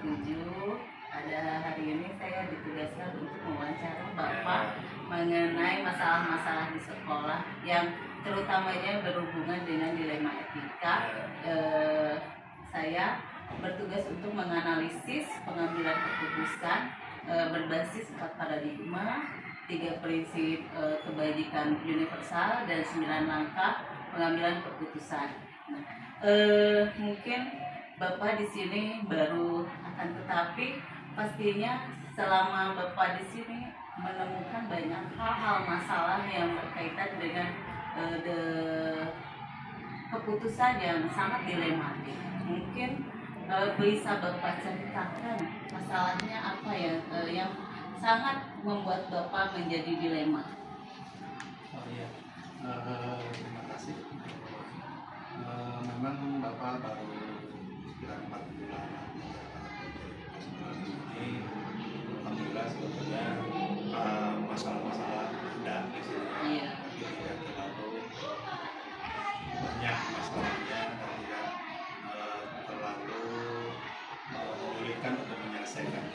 Ada hari ini saya ditugaskan untuk mewawancara Bapak mengenai masalah-masalah di sekolah yang terutamanya berhubungan dengan dilema etika. Saya bertugas untuk menganalisis pengambilan keputusan berbasis 4 paradigma, 3 prinsip kebajikan universal, dan 9 langkah pengambilan keputusan. Nah, mungkin Bapak di sini baru, akan tetapi pastinya selama Bapak di sini menemukan banyak hal-hal masalah yang berkaitan dengan keputusan yang sangat dilematik. Mungkin bisa Bapak ceritakan masalahnya apa ya yang sangat membuat Bapak menjadi dilema. Oh iya, terima kasih. Memang Bapak baru sekitar 4 bulan ini, alhamdulillah sebetulnya masalah-masalah ada di sini. Iya. Tidak terlalu banyak masalahnya dan tidak terlalu menyulitkan untuk menyelesaikan.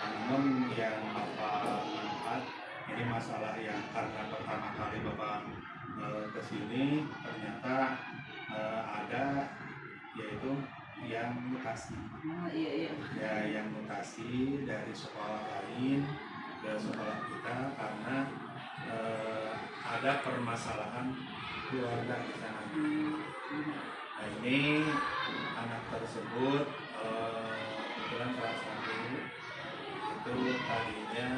Namun yang Bapak lihat ini masalah yang karena pertama kali Bapak ke sini ternyata ada, yaitu yang mutasi. Iya. Ya, yang mutasi dari sekolah lain ke sekolah kita karena ada permasalahan keluarga di sana. Nah, ini anak tersebut kebetulan salah satu itu tadinya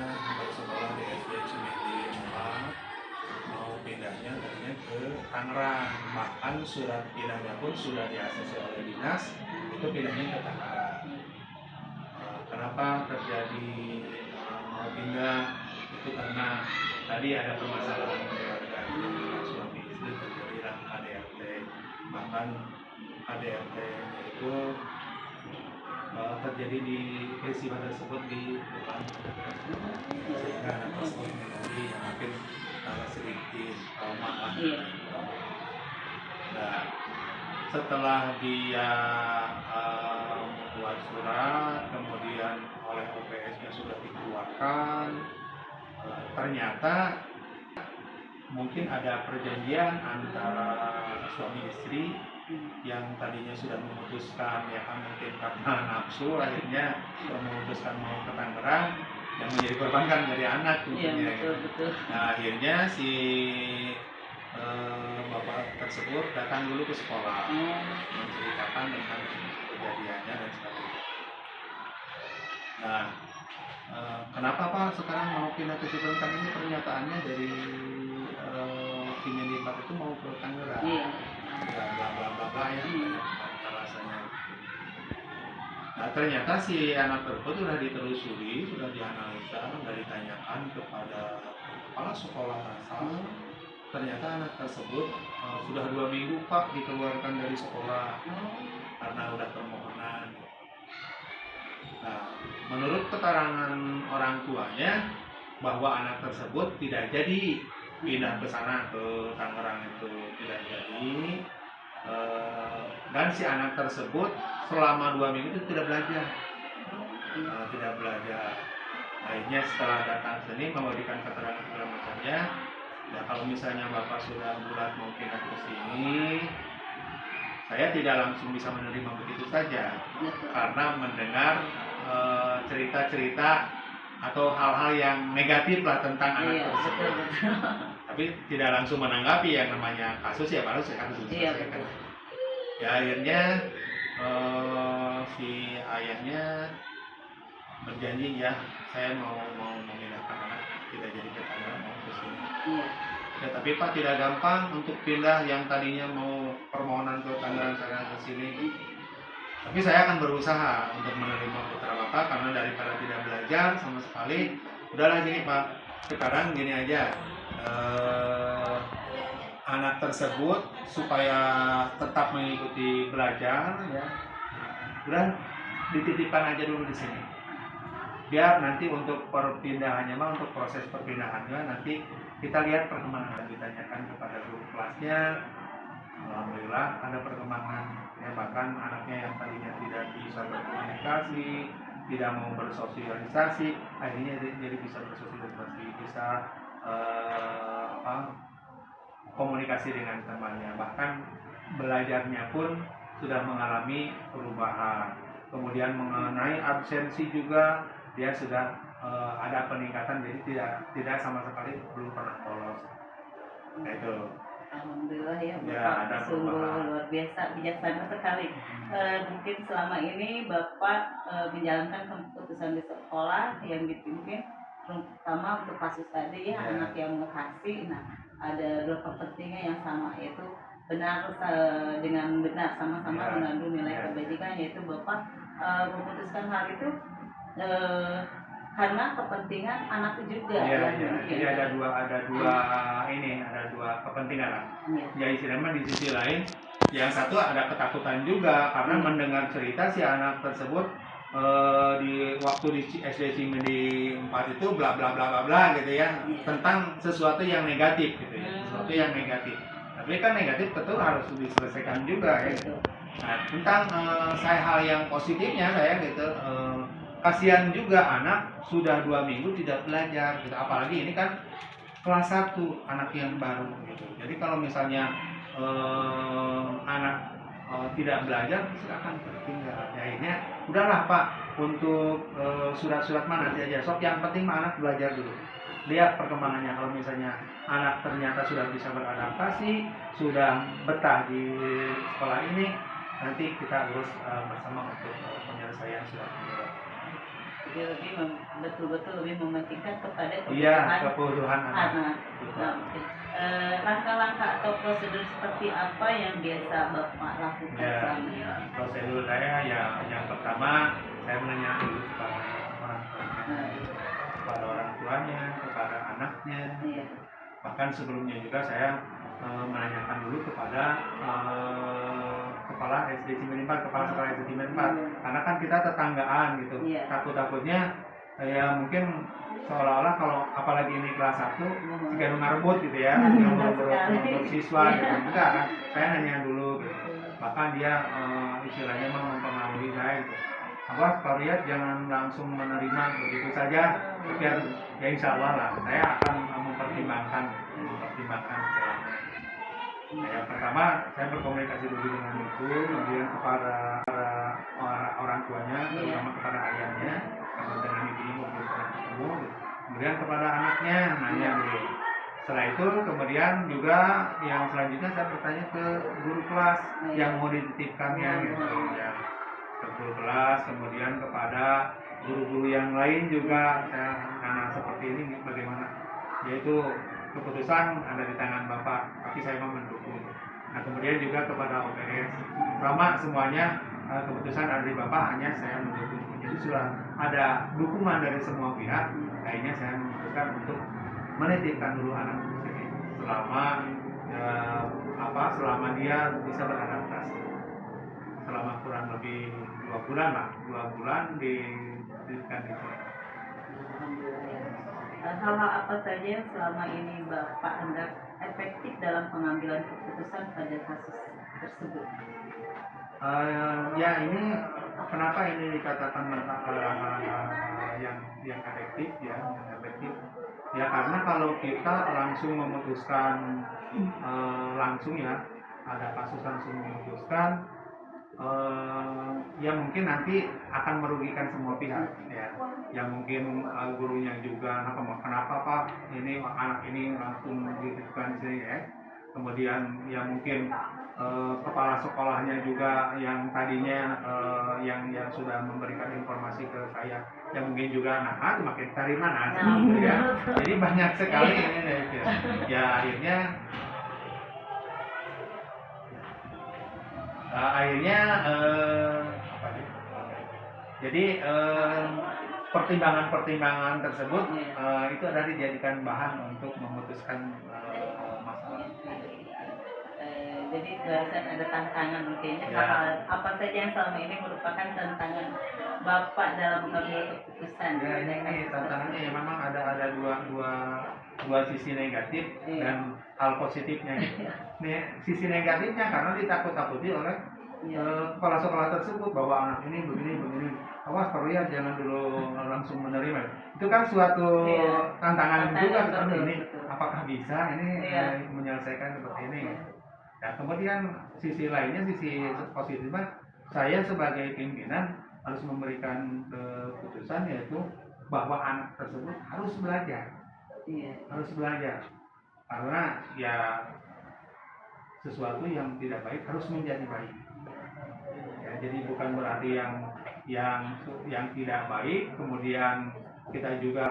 bersekolah di SD Cimindi 4, mau pindahnya tadinya ke Tangerang, bahkan surat pindahnya pun sudah di-ACC oleh dinas, itu pindahnya ke Tangerang. Kenapa terjadi mau pindah? Itu karena tadi ada permasalahan keluarga suami istri, terjadilah KDRT, bahkan KDRT itu terjadi di peristiwa tersebut di depan, sehingga anak tersebut menjadi yang mungkin agak sedikit trauma lah. Nah, setelah dia membuat surat, kemudian oleh OPS-nya sudah dikeluarkan, ternyata mungkin ada perjanjian antara suami istri yang tadinya sudah memutuskan, ya kan mungkin karena nafsu akhirnya memutuskan mau ke Tangerang, yang menjadi korban kan dari anak tentunya. Iya, betul. Nah, akhirnya si bapak tersebut datang dulu ke sekolah menceritakan tentang kejadiannya dan sebagainya. Nah, kenapa Pak sekarang mau pindah ke situ? Kan ini pernyataannya dari Cimindi 4 itu mau ke Tangerang. Iya. Ya, bla bla bla bla ya, alasannya. Nah, ternyata si anak tersebut sudah ditelusuri, sudah dianalisa, sudah ditanyakan kepada kepala sekolah asal. Ternyata anak tersebut sudah 2 minggu Pak dikeluarkan dari sekolah karena udah permohonan. Nah, menurut keterangan orang tuanya bahwa anak tersebut tidak jadi pindah ke sana, ke Tangerang itu tidak jadi, dan si anak tersebut selama 2 minggu itu tidak belajar. Akhirnya setelah datang sini memberikan keterangan segala macamnya. Ya, kalau misalnya Bapak sudah bulat mau pindah ke sini, saya tidak langsung bisa menerima begitu saja, karena mendengar cerita-cerita atau hal-hal yang negatif lah tentang anak tersebut. Betul. Tapi tidak langsung menanggapi, yang namanya kasus ya harus diselesaikan. Ya, akhirnya si ayahnya berjanji, ya saya mau memindahkan anak, tidak jadi ke Tangerang, mau ke sini. Iya. Ya, tapi Pak tidak gampang untuk pindah yang tadinya mau permohonan ke Tangerang sekarang ke sini. Tapi saya akan berusaha untuk menerima putra Bapak, karena daripada tidak belajar sama sekali, udahlah gini Pak, sekarang gini aja, anak tersebut supaya tetap mengikuti belajar, ya udah dititipkan aja dulu di sini. Biar nanti untuk perpindahannya, untuk proses perpindahannya nanti kita lihat perkembangan. Ditanyakan kepada guru kelasnya, alhamdulillah ada perkembangan. Ya, bahkan anaknya yang tadinya tidak bisa berkomunikasi berkomunikasi, tidak mau bersosialisasi, akhirnya jadi bisa bersosialisasi, bisa komunikasi dengan temannya, bahkan belajarnya pun sudah mengalami perubahan. Kemudian mengenai absensi juga dia sudah ada peningkatan, jadi tidak sama sekali belum pernah bolos. Nah, itu. Alhamdulillah ya, Ya, ada Bapak sungguh perubahan. luar biasa, bijaksana sekali. Mungkin selama ini Bapak menjalankan keputusan di sekolah yang dipimpin, terutama untuk kasus tadi ya, Ya. anak yang ngerhasi. Nah, ada dua kepentingan yang sama, yaitu benar dengan benar sama-sama Ya. mengandung nilai Ya. kebajikan, yaitu Bapak memutuskan hal itu karena kepentingan anak juga. Iya, ya. jadi ada dua kepentingan lah. Ya. Ya istilahnya di sisi lain, yang satu ada ketakutan juga karena mendengar cerita si anak tersebut di waktu di SD Cimindi 4 itu bla bla bla bla bla gitu ya, tentang sesuatu yang negatif gitu ya, sesuatu yang negatif. Tapi kan negatif tentu harus diselesaikan juga ya. Nah, tentang hal yang positifnya saya gitu, kasihan juga anak sudah 2 minggu tidak belajar gitu. Apalagi ini kan kelas 1 anak yang baru gitu. Jadi kalau misalnya anak tidak belajar silakan tertinggal. Ya, akhirnya udahlah Pak, untuk surat-surat mana nanti aja. Sok yang penting anak belajar dulu. Lihat perkembangannya. Kalau misalnya anak ternyata sudah bisa beradaptasi, sudah betah di sekolah ini, nanti kita urus bersama untuk penyelesaian surat menyurat. Jadi betul-betul lebih mementingkan kepada kebutuhan anak. Nah, langkah-langkah atau prosedur seperti apa yang biasa Bapak lakukan selama ini? Prosedur saya ya yang pertama saya menanya dulu kepada orang tuanya, kepada anaknya. Iya. Bahkan sebelumnya juga saya menanyakan dulu kepada kepala SD Cimindi 4, kepala sekolah SD Cimindi 4, karena kan kita tetanggaan gitu. Iya. Takutnya ya mungkin seolah-olah kalau apalagi ini kelas 1 jika ngarebut gitu ya, ngerebut siswa gitu. Enggak kan, saya nanya dulu gitu. Bahkan dia istilahnya mempengaruhi saya gitu. Pak Riyad jangan langsung menerima begitu saja, tapi ya insya Allah lah saya akan mempertimbangkan jalannya. Nah, yang pertama saya berkomunikasi dulu dengan ibu, kemudian kepada orang tuanya, terutama kepada ayahnya, dengan ibunya mau ketemu, kemudian kepada anaknya nanya dulu. Setelah itu kemudian juga yang selanjutnya saya bertanya ke guru kelas yang mau dititipkannya gitu ya, ke guru kelas, kemudian kepada guru-guru yang lain juga saya karena seperti ini bagaimana, yaitu keputusan ada di tangan Bapak, tapi saya mau mendukung. Nah kemudian juga kepada OPS, selama semuanya keputusan ada di Bapak, hanya saya mendukung. Jadi sudah ada dukungan dari semua pihak, akhirnya saya memutuskan untuk menitipkan dulu anak ini selama dia bisa beradaptasi. Selama kurang lebih 2 bulan dititipkan di sini. Hal-hal apa saja yang selama ini Bapak anggap efektif dalam pengambilan keputusan pada kasus tersebut? Ya ini kenapa ini dikatakan yang efektif ya, yang efektif ya, karena kalau kita langsung memutuskan langsung ya, ada kasus langsung memutuskan ya mungkin nanti akan merugikan semua pihak ya. Yang mungkin gurunya juga, nah, kenapa Pak ini anak ini langsung dititipkan sini ya. Kemudian ya mungkin kepala sekolahnya juga yang tadinya yang sudah memberikan informasi ke saya, yang mungkin juga makin dari mana gitu ya. Jadi banyak sekali ini ya akhirnya jadi pertimbangan tersebut itu adalah dijadikan bahan untuk memutuskan masalah. Jadi barusan ada tantangan mungkin hal apa saja yang selama ini merupakan tantangan Bapak dalam mengambil keputusan. Ya ini tantangannya ya memang ada dua sisi negatif dan hal positifnya. Nih, sisi negatifnya karena ditakut-takuti oleh kepala sekolah tersebut bahwa anak ini begini, awas Pak Ruyat jangan dulu langsung menerima. Itu kan suatu Iya. tantangan juga Tantangan, kan betul, ini betul. apakah bisa ini Iya. menyelesaikan seperti ini. Nah kemudian sisi lainnya, sisi positifnya, saya sebagai pimpinan harus memberikan keputusan yaitu bahwa anak tersebut harus belajar, Iya. karena ya sesuatu yang tidak baik harus menjadi baik. Ya, jadi bukan berarti yang tidak baik kemudian kita juga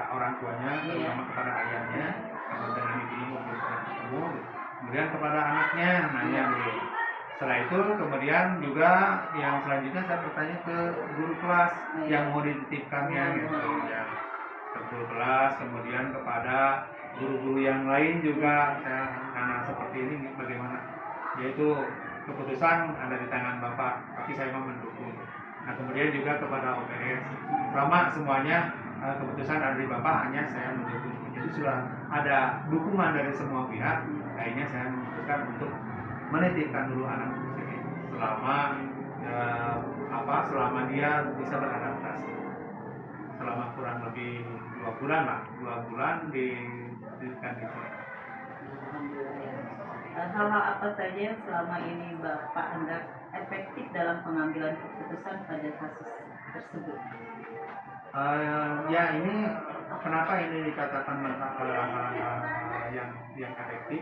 orang tuanya, terutama kepada ayahnya, atau dengan ibunya mungkin pernah ketemu, kemudian kepada anaknya nanya dulu. Setelah itu kemudian juga yang selanjutnya saya bertanya ke guru kelas yang mau dititipkannya gitu ya, ke guru kelas, kemudian kepada guru-guru yang lain juga saya nanya seperti ini bagaimana, yaitu keputusan ada di tangan Bapak, tapi saya mau mendukung. Nah kemudian juga kepada OPS, sama semuanya keputusan ada di Bapak, hanya saya mendukung. Jadi sudah ada dukungan dari semua pihak, akhirnya saya memutuskan untuk menitipkan dulu anak ini selama dia bisa beradaptasi, selama kurang lebih 2 bulan dititipkan di sini. Hal-hal apa saja yang selama ini Bapak anggap efektif dalam pengambilan keputusan pada kasus tersebut? Ya ini kenapa ini dikatakan yang efektif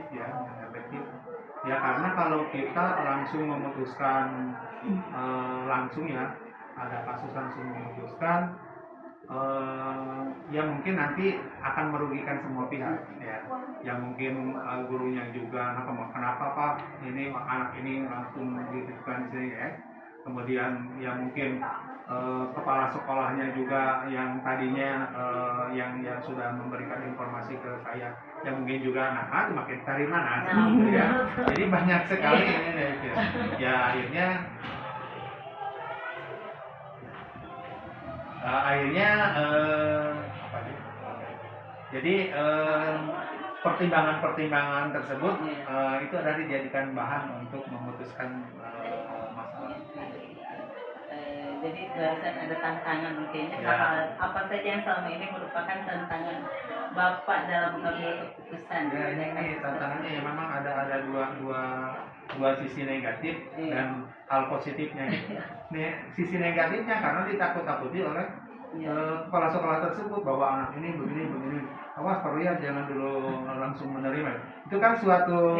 ya karena kalau kita langsung memutuskan langsung ya ada kasus langsung memutuskan ya mungkin nanti akan merugikan semua pihak ya mungkin gurunya juga kenapa Pak ini anak ini langsung dititipkan di sini ya, kemudian ya mungkin kepala sekolahnya juga yang tadinya yang sudah memberikan informasi ke saya yang mungkin juga makin cari mana gitu ya, jadi banyak sekali ini ya akhirnya jadi pertimbangan tersebut itu adalah dijadikan bahan untuk memutuskan masalah. Jadi barusan ada tantangan mungkinnya Ya. apa saja yang selama ini merupakan tantangan Bapak dalam mengambil keputusan? Ya ini tantangannya ya memang ada dua sisi negatif dan hal positifnya. Nih, sisi negatifnya karena ditakut-takuti oleh kepala sekolah tersebut bahwa anak ini begini, awas Pak Ruyat jangan dulu langsung menerima. Itu kan suatu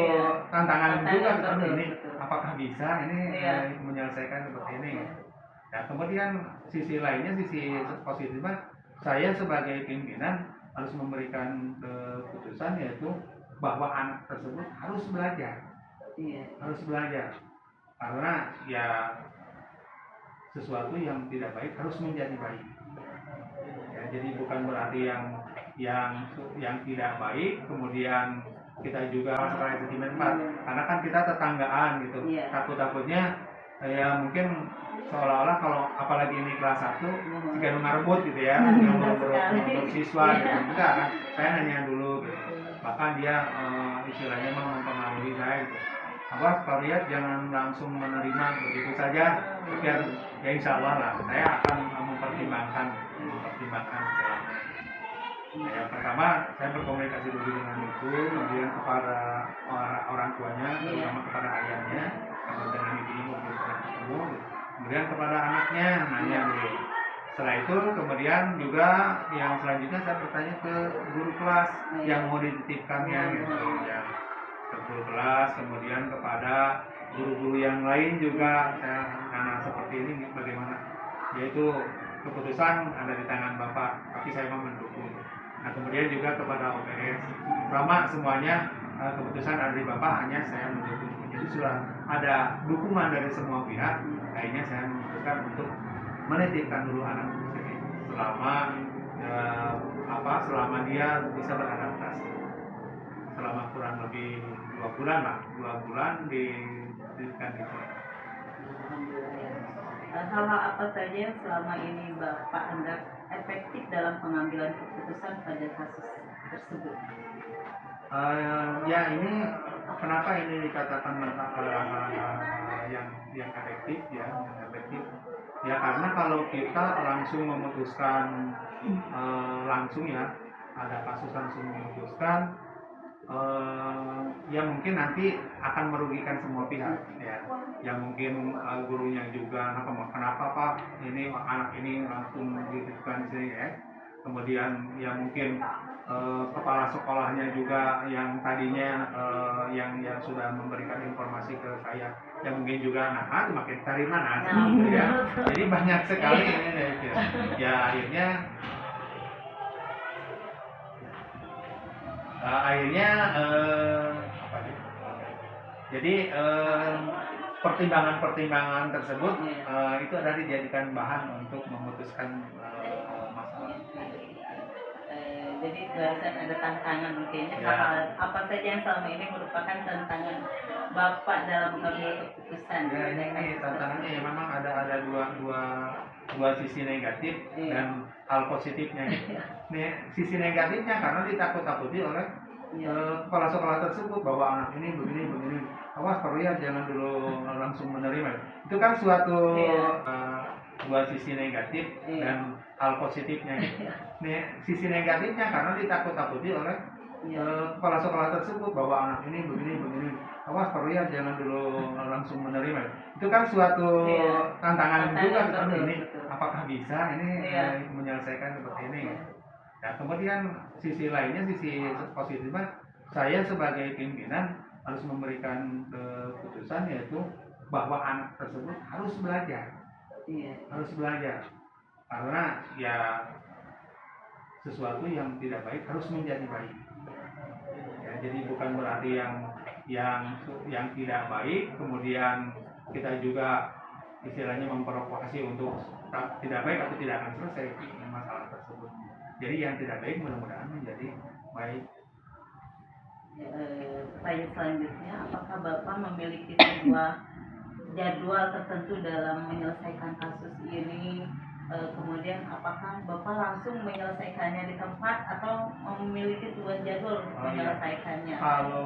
tantangan juga kan ini apakah bisa ini menyelesaikan seperti ini. Nah kemudian sisi lainnya, sisi positifnya, saya sebagai pimpinan harus memberikan keputusan yaitu bahwa anak tersebut harus belajar, karena ya sesuatu yang tidak baik harus menjadi baik. Ya, jadi bukan berarti yang tidak baik kemudian kita juga setelah sentimen 4, karena kan kita tetanggaan gitu, takutnya ya mungkin seolah-olah kalau apalagi ini kelas 1 jika ngarebut gitu ya, untuk siswa gitu, enggak kan, saya nanya dulu gitu. Bahkan dia istilahnya mempengaruhi saya gitu, awas Pak Ruyat jangan langsung menerima begitu saja, biar ya insya Allah lah saya akan mempertimbangkan jalannya. Yang pertama saya berkomunikasi dulu dengan ibu, kemudian kepada orang tuanya, terutama kepada ayahnya, atau dengan ibunya mungkin pernah ketemu, kemudian kepada anaknya nanya dulu. Setelah itu kemudian juga yang selanjutnya saya bertanya ke guru kelas yang mau dititipkannya gitu ya, ke guru kelas, kemudian kepada guru-guru yang lain juga saya nanya seperti ini bagaimana, yaitu keputusan ada di tangan Bapak, tapi saya mau mendukung. Nah kemudian juga kepada OPS, sama semuanya keputusan ada di Bapak, hanya saya mendukung. Jadi sudah ada dukungan dari semua pihak, akhirnya saya memutuskan untuk menitipkan dulu anak ini selama dia bisa beradaptasi, selama kurang lebih 2 bulan dititipkan di sini. Hal-hal apa saja yang selama ini Bapak anggap efektif dalam pengambilan keputusan pada kasus tersebut? Ya ini kenapa ini dikatakan yang efektif ya, yang efektif. Ya karena kalau kita langsung memutuskan langsung ya, ada kasus langsung memutuskan, ya mungkin nanti akan merugikan semua pihak ya. Ya mungkin gurunya juga, nah, kenapa Pak ini anak ini langsung dititipkan sini ya. Kemudian ya mungkin kepala sekolahnya juga yang tadinya yang sudah memberikan informasi ke saya, yang mungkin juga nah makin cari mana gitu ya. Jadi banyak sekali ini ya akhirnya apa nih? Jadi pertimbangan-pertimbangan tersebut itu adalah dijadikan bahan untuk memutuskan masalah. Jadi barusan ada tantangan mungkinnya Ya. apa saja yang selama ini merupakan tantangan Bapak dalam mengambil keputusan. Ya ini tantangannya ya memang ada dua sisi negatif dan hal positifnya. Nih sisi negatifnya karena ditakut-takuti oleh kepala sekolah tersebut bahwa anak ini begini, awas Pak Ria jangan dulu langsung menerima. Itu kan suatu dua sisi negatif dan hal positifnya. Nih sisi negatifnya karena ditakut-takuti oleh kepala sekolah tersebut bahwa anak ini begini, awas Pak Ria jangan dulu langsung menerima. Itu kan suatu tantangan juga kan ini apakah bisa ini menyelesaikan seperti ini. Nah, kemudian sisi lainnya, sisi positifnya, saya sebagai pimpinan harus memberikan keputusan yaitu bahwa anak tersebut harus belajar, harus belajar, karena ya sesuatu yang tidak baik harus menjadi baik. Ya, jadi bukan berarti yang tidak baik kemudian kita juga istilahnya memprovokasi untuk tidak baik atau tidak akan selesai masalah tersebut. Jadi yang tidak baik mudah-mudahan menjadi baik. Pertanyaan selanjutnya, apakah Bapak memiliki sebuah jadwal tertentu dalam menyelesaikan kasus ini? Kemudian apakah Bapak langsung menyelesaikannya di tempat atau memiliki sebuah jadwal untuk menyelesaikannya?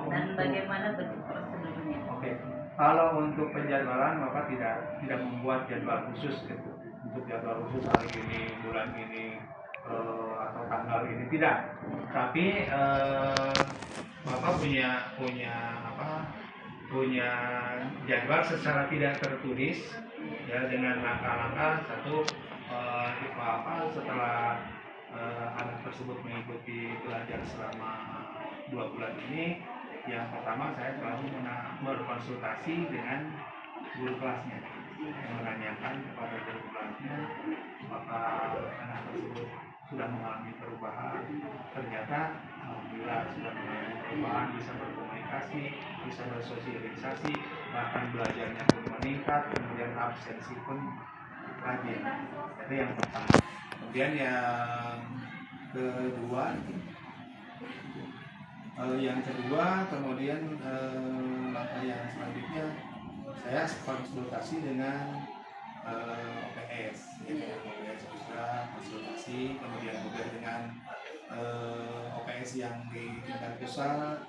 Dan bagaimana bentuk prosedurnya? Oke. Kalau untuk penjadwalan Bapak tidak membuat jadwal khusus gitu. Untuk jadwal khusus hari ini, bulan ini atau tanggal ini tidak. Tapi Bapak punya jadwal secara tidak tertulis ya dengan langkah-langkah satu setelah anak tersebut mengikuti belajar selama 2 bulan ini, yang pertama saya selalu berkonsultasi dengan guru kelasnya, menanyakan kepada guru kelasnya apakah anak tersebut sudah mengalami perubahan. Ternyata alhamdulillah sudah mengalami perubahan, bisa berkomunikasi, bisa bersosialisasi, bahkan belajarnya pun meningkat, kemudian absensi pun rajin. Itu yang pertama. Kemudian yang kedua, kemudian langkah yang selanjutnya saya konsultasi dengan OPS, OPS juga konsultasi, kemudian juga dengan OPS yang di tingkat pusat,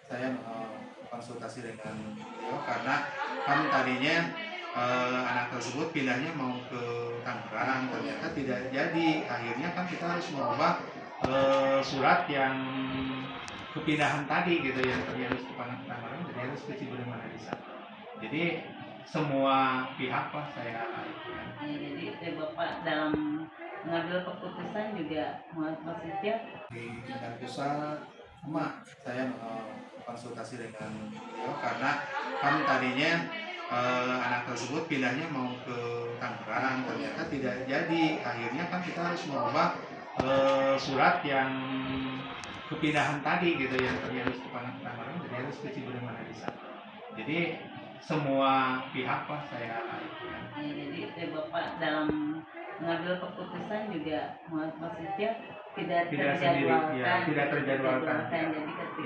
saya konsultasi dengan beliau karena kan tadinya anak tersebut pindahnya mau ke Tangerang, ternyata tidak jadi. Akhirnya kan kita harus merubah surat yang kepindahan tadi gitu, yang terjadi di Tangerang jadi harus ke Cibudeung Manalisa. Jadi semua pihak saya lakukan. Jadi Bapak dalam mengambil keputusan juga maksudnya di tingkat pusat, saya konsultasi dengan beliau karena kan tadinya anak tersebut pindahnya mau ke Tangerang, ternyata tidak jadi. Akhirnya kan kita harus merubah surat yang kepindahan tadi gitu, yang terjadi di Tangerang jadi harus ke Cibudeung Manalisa. Jadi semua pihak saya lakukan. Jadi Bapak dalam mengambil keputusan juga maksudnya tidak terjadwalkan. Tidak terjadwalkan. Jadi ketika